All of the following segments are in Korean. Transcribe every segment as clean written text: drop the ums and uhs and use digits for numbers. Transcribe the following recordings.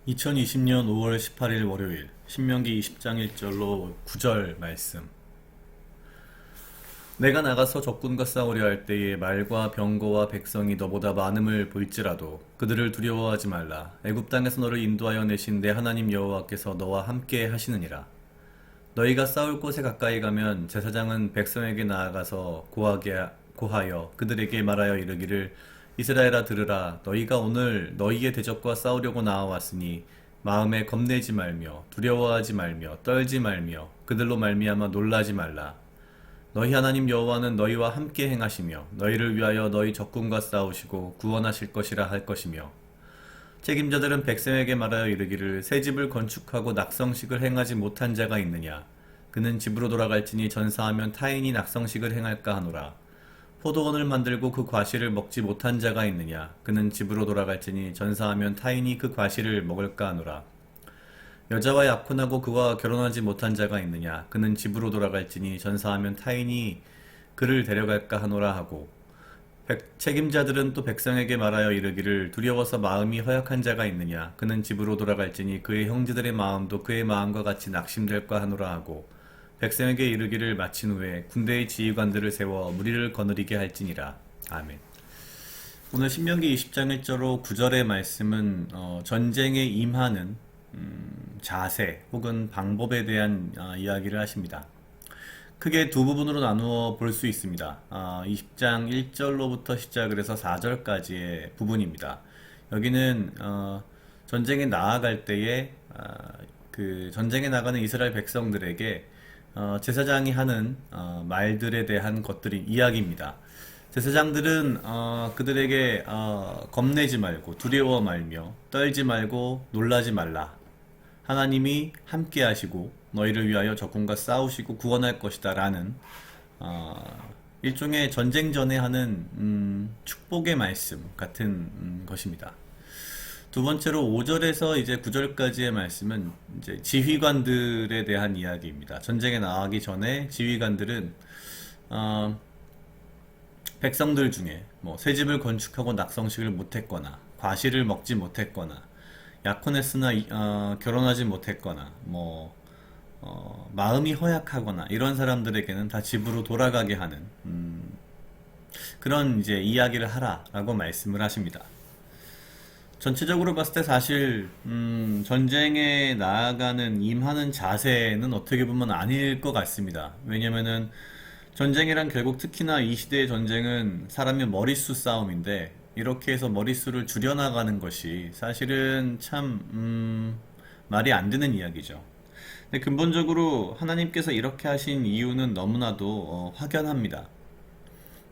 2020년 5월 18일 월요일 신명기 20장 1절로 9절 말씀. 내가 나가서 적군과 싸우려 할 때에 말과 병거와 백성이 너보다 많음을 볼지라도 그들을 두려워하지 말라. 애굽 땅에서 너를 인도하여 내신 내 하나님 여호와께서 너와 함께 하시느니라. 너희가 싸울 곳에 가까이 가면 제사장은 백성에게 나아가서 고하여 그들에게 말하여 이르기를, 이스라엘아 들으라. 너희가 오늘 너희의 대적과 싸우려고 나와왔으니 마음에 겁내지 말며 두려워하지 말며 떨지 말며 그들로 말미암아 놀라지 말라. 너희 하나님 여호와는 너희와 함께 행하시며 너희를 위하여 너희 적군과 싸우시고 구원하실 것이라 할 것이며, 책임자들은 백성에게 말하여 이르기를, 새 집을 건축하고 낙성식을 행하지 못한 자가 있느냐? 그는 집으로 돌아갈지니 전사하면 타인이 낙성식을 행할까 하노라. 포도원을 만들고 그 과실을 먹지 못한 자가 있느냐? 그는 집으로 돌아갈지니 전사하면 타인이 그 과실을 먹을까 하노라. 여자와 약혼하고 그와 결혼하지 못한 자가 있느냐? 그는 집으로 돌아갈지니 전사하면 타인이 그를 데려갈까 하노라 하고, 책임자들은 또 백성에게 말하여 이르기를, 두려워서 마음이 허약한 자가 있느냐? 그는 집으로 돌아갈지니 그의 형제들의 마음도 그의 마음과 같이 낙심될까 하노라 하고, 백성에게 이르기를 마친 후에 군대의 지휘관들을 세워 무리를 거느리게 할지니라. 아멘. 오늘 신명기 20장 1절로 9절의 말씀은 전쟁에 임하는 자세 혹은 방법에 대한 이야기를 하십니다. 크게 두 부분으로 나누어 볼 수 있습니다. 20장 1절로부터 시작을 해서 4절까지의 부분입니다. 여기는 전쟁에 나아갈 때에 그 전쟁에 나가는 이스라엘 백성들에게 제사장이 하는 말들에 대한 것들이 이야기입니다. 제사장들은 그들에게 겁내지 말고 두려워 말며 떨지 말고 놀라지 말라. 하나님이 함께 하시고 너희를 위하여 적군과 싸우시고 구원할 것이다 라는 일종의 전쟁 전에 하는 축복의 말씀 같은 것입니다. 두 번째로 5절에서 이제 9절까지의 말씀은 이제 지휘관들에 대한 이야기입니다. 전쟁에 나가기 전에 지휘관들은 백성들 중에 뭐 새 집을 건축하고 낙성식을 못했거나 과실을 먹지 못했거나 약혼했으나 결혼하지 못했거나 마음이 허약하거나 이런 사람들에게는 다 집으로 돌아가게 하는 그런 이제 이야기를 하라라고 말씀을 하십니다. 전체적으로 봤을 때 사실 전쟁에 나아가는 임하는 자세는 어떻게 보면 아닐 것 같습니다. 왜냐면은 전쟁이란 결국 특히나 이 시대의 전쟁은 사람의 머릿수 싸움인데, 이렇게 해서 머릿수를 줄여나가는 것이 사실은 참 말이 안 되는 이야기죠. 근데 근본적으로 하나님께서 이렇게 하신 이유는 너무나도 확연합니다.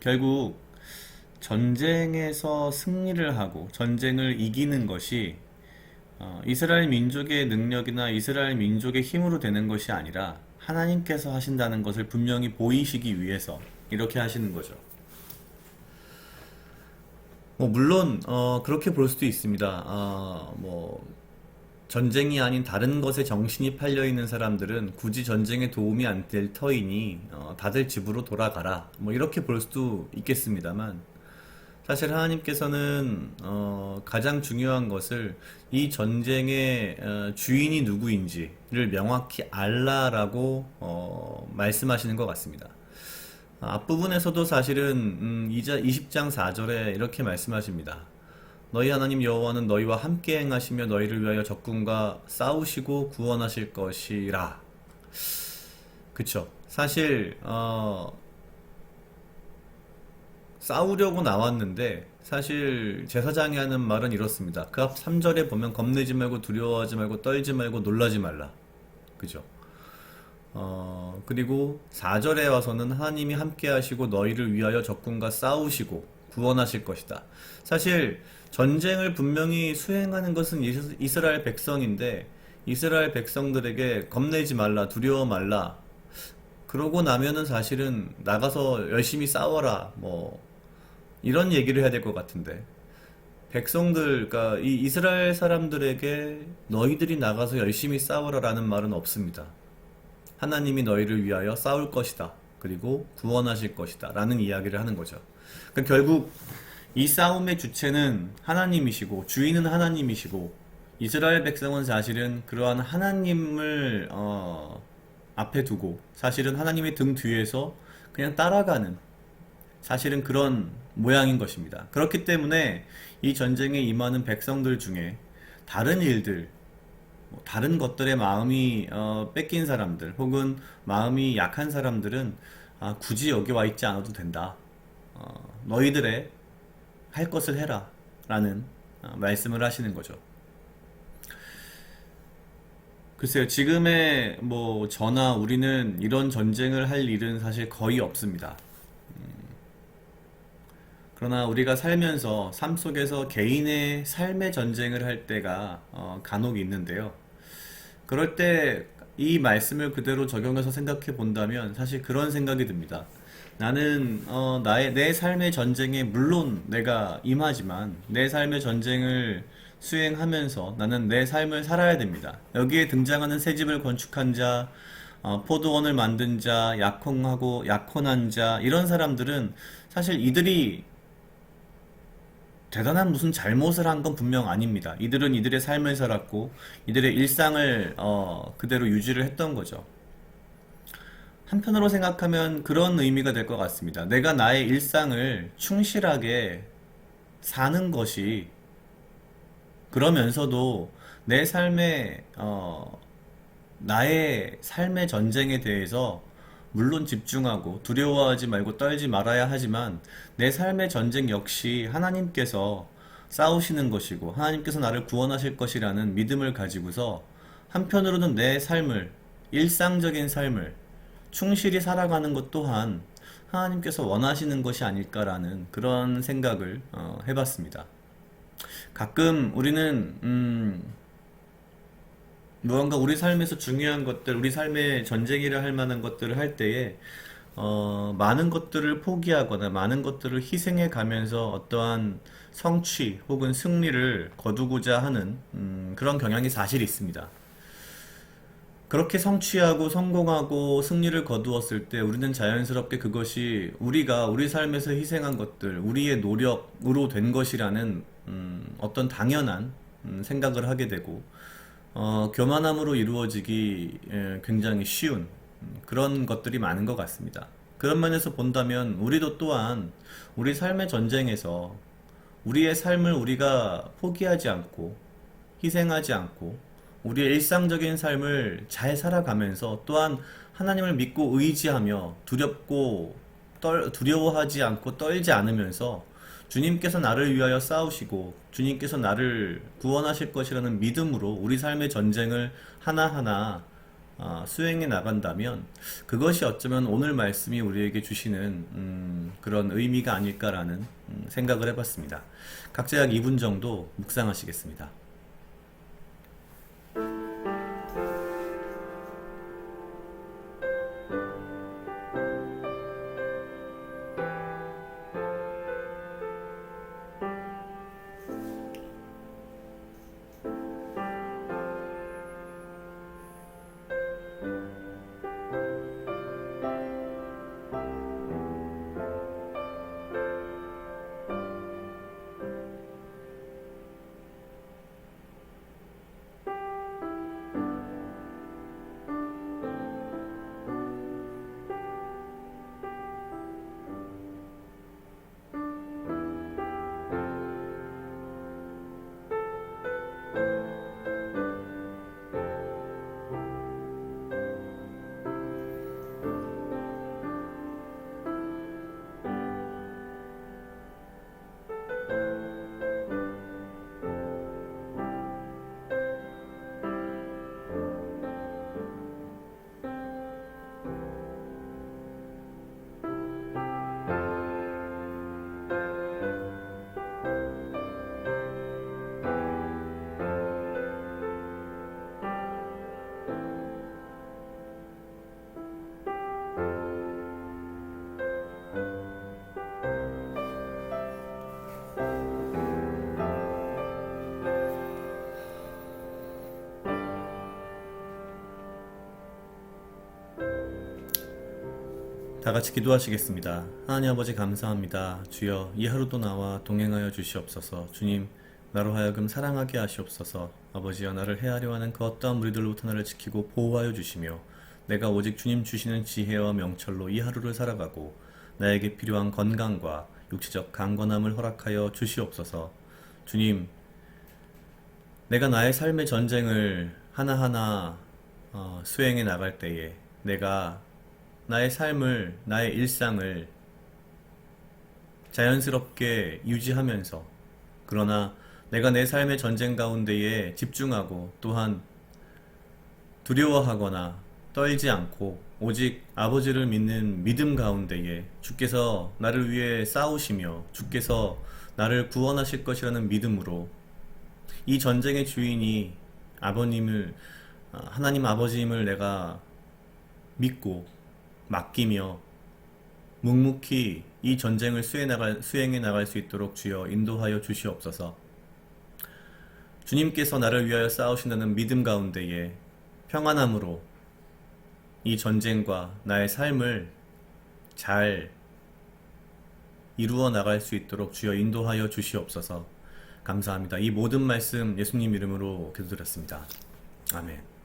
결국 전쟁에서 승리를 하고 전쟁을 이기는 것이 이스라엘 민족의 능력이나 이스라엘 민족의 힘으로 되는 것이 아니라 하나님께서 하신다는 것을 분명히 보이시기 위해서 이렇게 하시는 거죠. 물론 그렇게 볼 수도 있습니다. 전쟁이 아닌 다른 것에 정신이 팔려 있는 사람들은 굳이 전쟁에 도움이 안 될 터이니 다들 집으로 돌아가라, 이렇게 볼 수도 있겠습니다만, 사실 하나님께서는 가장 중요한 것을 이 전쟁의 주인이 누구인지를 명확히 알라라고 말씀하시는 것 같습니다. 앞부분에서도 사실은 20장 4절에 이렇게 말씀하십니다. 너희 하나님 여호와는 너희와 함께 행하시며 너희를 위하여 적군과 싸우시고 구원하실 것이라. 그쵸? 사실 싸우려고 나왔는데, 사실 제사장이 하는 말은 이렇습니다. 그 앞 3절에 보면 겁내지 말고 두려워하지 말고 떨지 말고 놀라지 말라. 그죠? 그리고 4절에 와서는 하나님이 함께 하시고 너희를 위하여 적군과 싸우시고 구원하실 것이다. 사실 전쟁을 분명히 수행하는 것은 이스라엘 백성인데, 이스라엘 백성들에게 겁내지 말라, 두려워 말라, 그러고 나면은 사실은 나가서 열심히 싸워라, 이런 얘기를 해야 될 것 같은데, 백성들, 그러니까 이 이스라엘 사람들에게 너희들이 나가서 열심히 싸워라라는 말은 없습니다. 하나님이 너희를 위하여 싸울 것이다, 그리고 구원하실 것이다 라는 이야기를 하는 거죠. 그러니까 결국 이 싸움의 주체는 하나님이시고 주인은 하나님이시고 이스라엘 백성은 사실은 그러한 하나님을 앞에 두고 사실은 하나님의 등 뒤에서 그냥 따라가는 사실은 그런 모양인 것입니다. 그렇기 때문에 이 전쟁에 임하는 백성들 중에 다른 일들, 다른 것들에 마음이 뺏긴 사람들 혹은 마음이 약한 사람들은 굳이 여기 와 있지 않아도 된다. 너희들의 할 것을 해라 라는 말씀을 하시는 거죠. 글쎄요, 지금의 뭐 저나 우리는 이런 전쟁을 할 일은 사실 거의 없습니다. 그러나 우리가 살면서 삶 속에서 개인의 삶의 전쟁을 할 때가 간혹 있는데요. 그럴 때 이 말씀을 그대로 적용해서 생각해 본다면 사실 그런 생각이 듭니다. 나는 내 삶의 전쟁에 물론 내가 임하지만 내 삶의 전쟁을 수행하면서 나는 내 삶을 살아야 됩니다. 여기에 등장하는 새 집을 건축한 자, 포도원을 만든 자, 약혼한 자 이런 사람들은 사실 이들이 대단한 무슨 잘못을 한 건 분명 아닙니다. 이들은 이들의 삶을 살았고 이들의 일상을 그대로 유지를 했던 거죠. 한편으로 생각하면 그런 의미가 될 것 같습니다. 내가 나의 일상을 충실하게 사는 것이 그러면서도 내 삶의 나의 삶의 전쟁에 대해서 물론 집중하고 두려워하지 말고 떨지 말아야 하지만 내 삶의 전쟁 역시 하나님께서 싸우시는 것이고 하나님께서 나를 구원하실 것이라는 믿음을 가지고서 한편으로는 내 삶을 일상적인 삶을 충실히 살아가는 것 또한 하나님께서 원하시는 것이 아닐까라는 그런 생각을 해봤습니다. 가끔 우리는 무언가 우리 삶에서 중요한 것들, 우리 삶의 전쟁이라 할 만한 것들을 할 때에 많은 것들을 포기하거나 많은 것들을 희생해 가면서 어떠한 성취 혹은 승리를 거두고자 하는 그런 경향이 사실 있습니다. 그렇게 성취하고 성공하고 승리를 거두었을 때 우리는 자연스럽게 그것이 우리가 우리 삶에서 희생한 것들, 우리의 노력으로 된 것이라는 어떤 당연한 생각을 하게 되고 교만함으로 이루어지기 굉장히 쉬운 그런 것들이 많은 것 같습니다. 그런 면에서 본다면 우리도 또한 우리 삶의 전쟁에서 우리의 삶을 우리가 포기하지 않고 희생하지 않고 우리의 일상적인 삶을 잘 살아가면서 또한 하나님을 믿고 의지하며 두려워하지 않고 떨지 않으면서 주님께서 나를 위하여 싸우시고 주님께서 나를 구원하실 것이라는 믿음으로 우리 삶의 전쟁을 하나하나 수행해 나간다면 그것이 어쩌면 오늘 말씀이 우리에게 주시는 그런 의미가 아닐까라는 생각을 해봤습니다. 각자 약 2분 정도 묵상하시겠습니다. 다 같이 기도하시겠습니다. 하나님 아버지 감사합니다. 주여 이 하루도 나와 동행하여 주시옵소서. 주님 나로 하여금 사랑하게 하시옵소서. 아버지여, 나를 해하려 하는 그 어떠한 무리들로부터 나를 지키고 보호하여 주시며 내가 오직 주님 주시는 지혜와 명철로 이 하루를 살아가고 나에게 필요한 건강과 육체적 강건함을 허락하여 주시옵소서. 주님, 내가 나의 삶의 전쟁을 하나하나 수행해 나갈 때에 내가 나의 삶을, 나의 일상을 자연스럽게 유지하면서, 그러나 내가 내 삶의 전쟁 가운데에 집중하고 또한 두려워하거나 떨지 않고 오직 아버지를 믿는 믿음 가운데에 주께서 나를 위해 싸우시며 주께서 나를 구원하실 것이라는 믿음으로 이 전쟁의 주인이 하나님 아버지임을 내가 믿고 맡기며 묵묵히 이 전쟁을 수행해 나갈 수 있도록 주여 인도하여 주시옵소서. 주님께서 나를 위하여 싸우신다는 믿음 가운데에 평안함으로 이 전쟁과 나의 삶을 잘 이루어 나갈 수 있도록 주여 인도하여 주시옵소서. 감사합니다. 이 모든 말씀 예수님 이름으로 기도드렸습니다. 아멘.